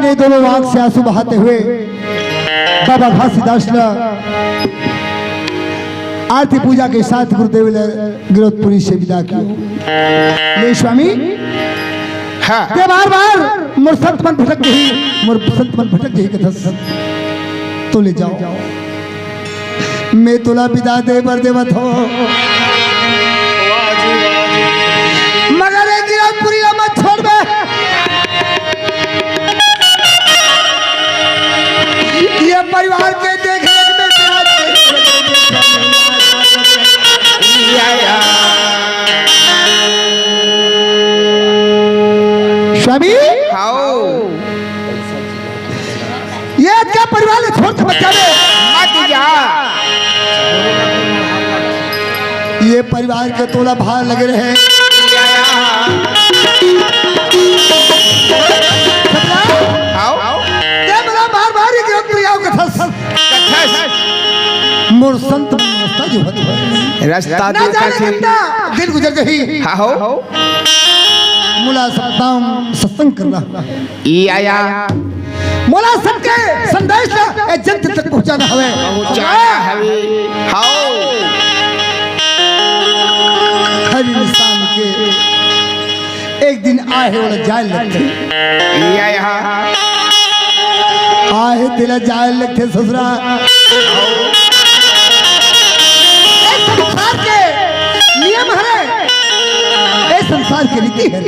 अपने दोनों आंख से आंसू बहाते हुए बाबा घासीदास ने आरती पूजा के साथ गुरुदेव ने गिरौदपुरी से विदा किया। ले स्वामी ते बार बार मोर संत मन भटक गई कथा तो ले जाओ मैं तुला विदा दे बर देवत हो मगर एक गिरौदपुरी मत छोड़ दे। ये परिवार के देखने में स्वामी ये क्या परिवार ने छोड़ के बच्चा मत जा। ये परिवार के तोला भार लगे रहे मोर संत रास्ता जो रास्ता दिन गुजर गई मुला सत्ताम सत्संग करना आया मोला सबके संदेश जन तक पहुंचाना हवे हर इंसान के एक दिन आए वाला जाल लगते आए दिला जाल लगते ससुरा संसार के नियम है ये संसार की रीति है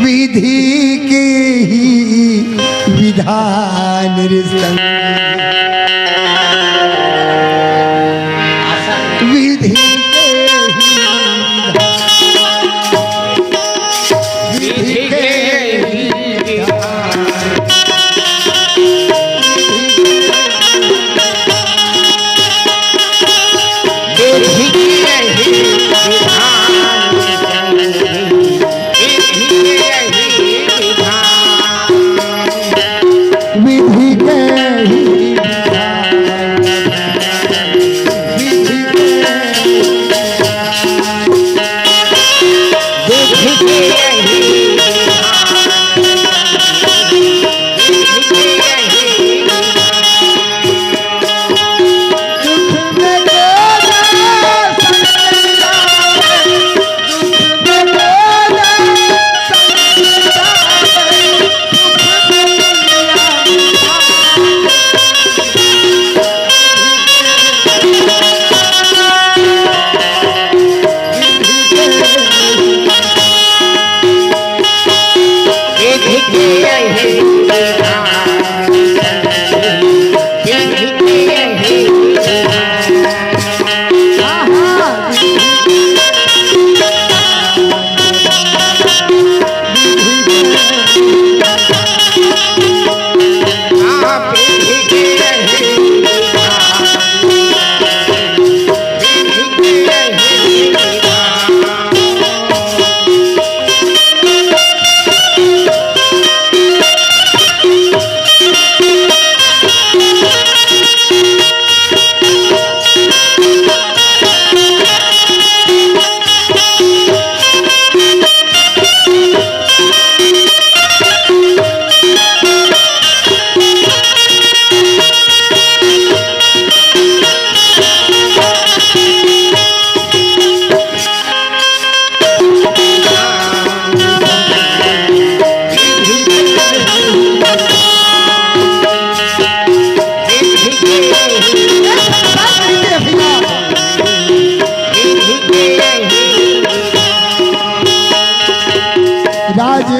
विधि के ही विधान विधि राज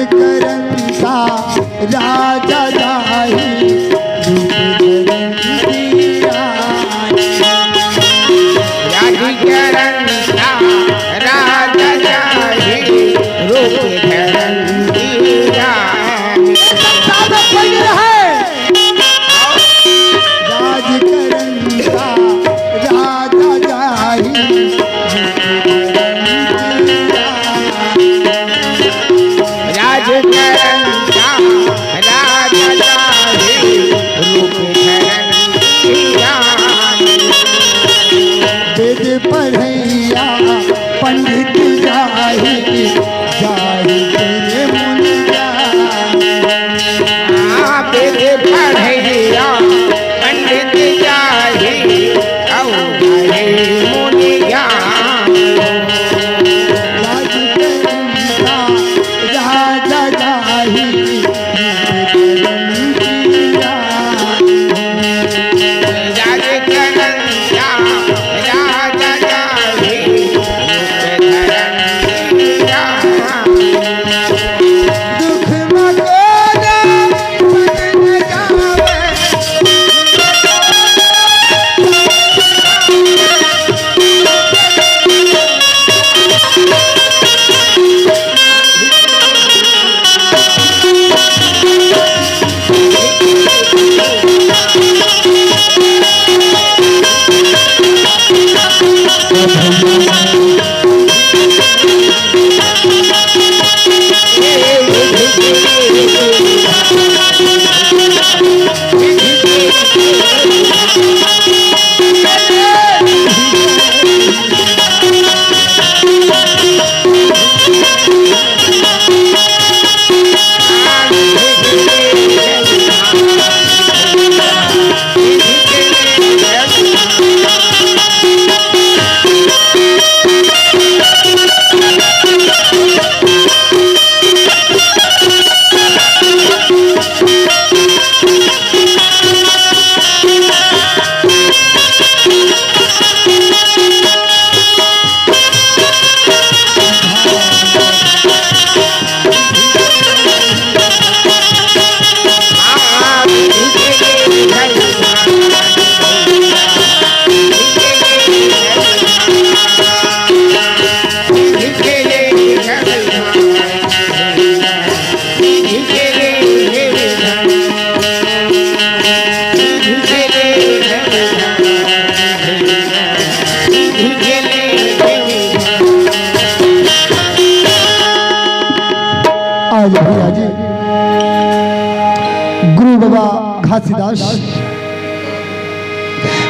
घासीदास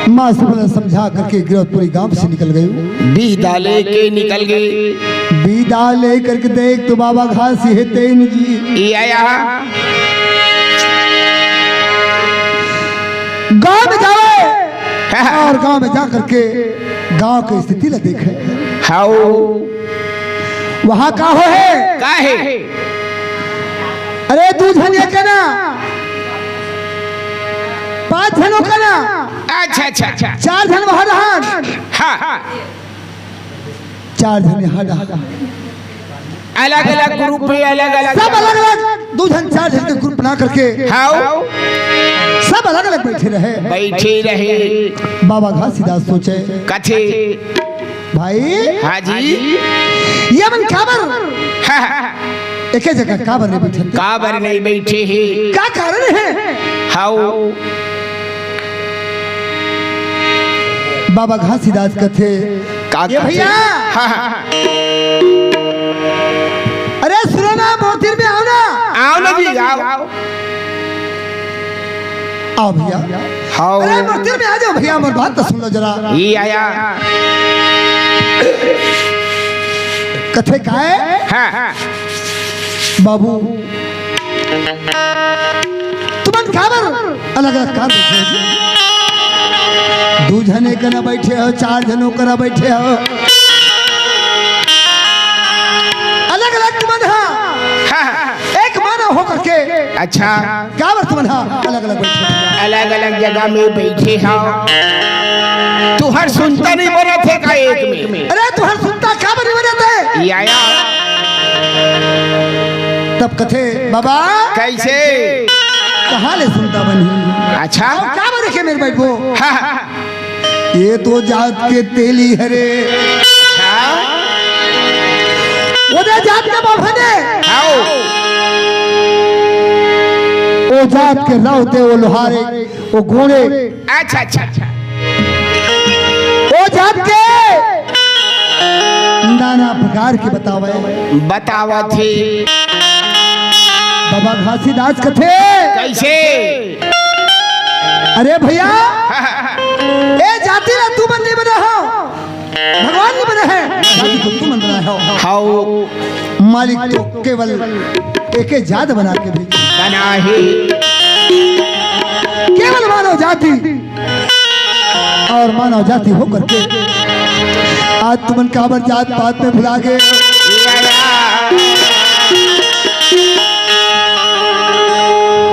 माँ से समझा करके गिरौदपुरी गांव से निकल गई। बीदा लेके निकल गए। बीदा लेकर के देख तो बाबा घासी है तेन जी आया गांव में जावे और गांव में जा करके गांव की स्थिति ला देखे। हाउ वहां का हो है का है? अरे तू झनिया का ना 5 जनों का ना। अच्छा अच्छा अच्छा 4 जन वहां रहा। हाँ 4 जन यहाँ रहा। अलग अलग ग्रुप में अलग अलग सब अलग अलग 2 जन 4 जन के ग्रुप बना करके हाउ सब अलग अलग बैठे रहे। बाबा घासीदास सोचे कथे भाई हाँ जी ये मन काबर एक जगह काबर नहीं बैठे। काबर नहीं बैठे हैं। क्या कारण है? हाउ बाबा घासीदास कथे ये भैया अरे सुनो ना मोतिर में आओ ना जी आओ आओ भैया। हाउ अरे मोतिर में आ जाओ भैया। मेरी बात तो सुन लो जरा। ये आया कथे का है हाँ बाबू तुम काबर अलग अलग कार बैठे 2 जने का ना बैठे हो 4 जनों का ना बैठे हो अलग अलग तुम एक माना हो करके। अच्छा काबर तुम अलग अलग बैठे अलग अलग जगह में बैठे हो। तू हर सुनता नहीं बना थे का एक में। अरे तू हर सुनता काबर नहीं बने थे। ये आया तब कथे बाबा कैसे कहाँ ले सुनता बनी। अच्छा काबर देखे मेरे बैठो हाँ ये तो जात के तेली हरे वो जात का बाभने वो जात के रावते वो लोहारे वो घोड़े। अच्छा अच्छा अच्छा वो जात के नाना प्रकार के बतावा थे। बाबा घासीदास कथे कैसे? अरे भैया ए जाति ना तू बन नहीं बना हो भगवान नहीं बना है जाति तो तू बन रहा हो। हाउ मालिक तो केवल एक जात बना के भेजा बना है केवल मानव जाति और मानव जाति होकर के आज तुमन काबर जात पात में भुला गए।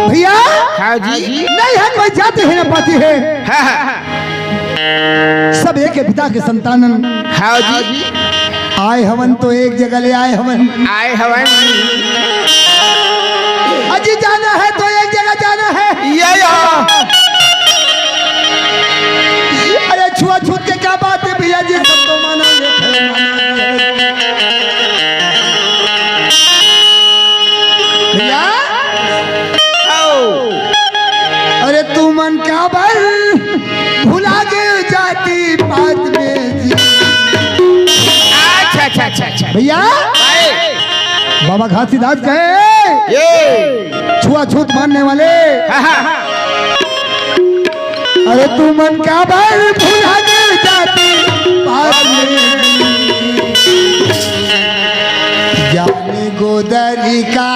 भैया हाँ जी नहीं है कोई जाति है ना पाती है सब एक पिता के संतानन। हाँ जी आए हवन तो एक जगह ले आए हवन अजी जाना है तो एक जगह जाना है। अरे छुआ छूत के क्या बात है भैया जी सबको माना भैया। अरे तू मन का बल भुला के जाती बात में जी। अच्छा अच्छा अच्छा भैया बाबा घासीदास कहे छुआ छूत मानने वाले अरे तू मन का बल भुला के जाती बात में जाने गोदरी का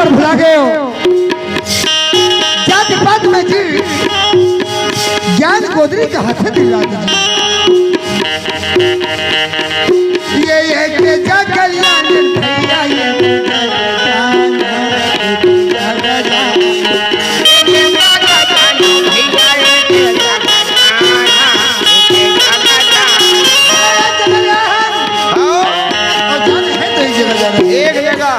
भुला गए हो जाति पात में जी ज्ञान गोदरी का हाथ दिला ये के जा कल्याण भैया एक जगह